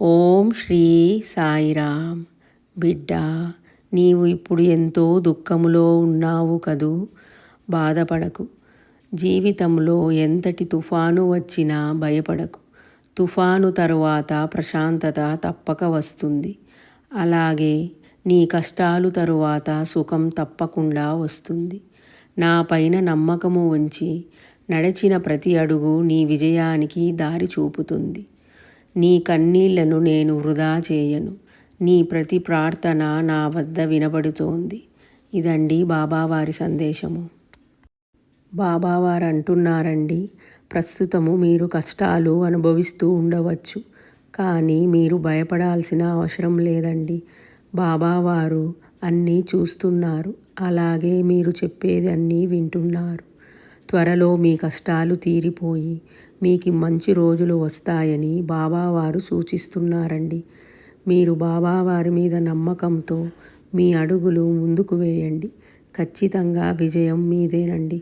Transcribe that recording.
ఓం శ్రీ సాయిరామ్. బిడ్డ, నీవు ఇప్పుడు ఎంతో దుఃఖములో ఉన్నావు కదూ. బాధపడకు. జీవితంలో ఎంతటి తుఫాను వచ్చినా భయపడకు. తుఫాను తరువాత ప్రశాంతత తప్పక వస్తుంది. అలాగే నీ కష్టాలు తరువాత సుఖం తప్పకుండా వస్తుంది. నా పైన నమ్మకము ఉంచి నడిచిన ప్రతి అడుగు నీ విజయానికి దారి చూపుతుంది. నీ కన్నీళ్లను నేను వృధా చేయను. నీ ప్రతి ప్రార్థన నా వద్ద వినబడుతోంది. ఇదండి బాబావారి సందేశము. బాబావారు అంటున్నారండి, ప్రస్తుతము మీరు కష్టాలు అనుభవిస్తూ ఉండవచ్చు, కానీ మీరు భయపడాల్సిన అవసరం లేదండి. బాబావారు అన్నీ చూస్తున్నారు, అలాగే మీరు చెప్పేది అన్నీ వింటున్నారు. త్వరలో మీ కష్టాలు తీరిపోయి మీకు మంచి రోజులు వస్తాయని బాబావారు సూచిస్తున్నారండి. మీరు బాబావారి మీద నమ్మకంతో మీ అడుగులు ముందుకు వేయండి. ఖచ్చితంగా విజయం మీదేనండి.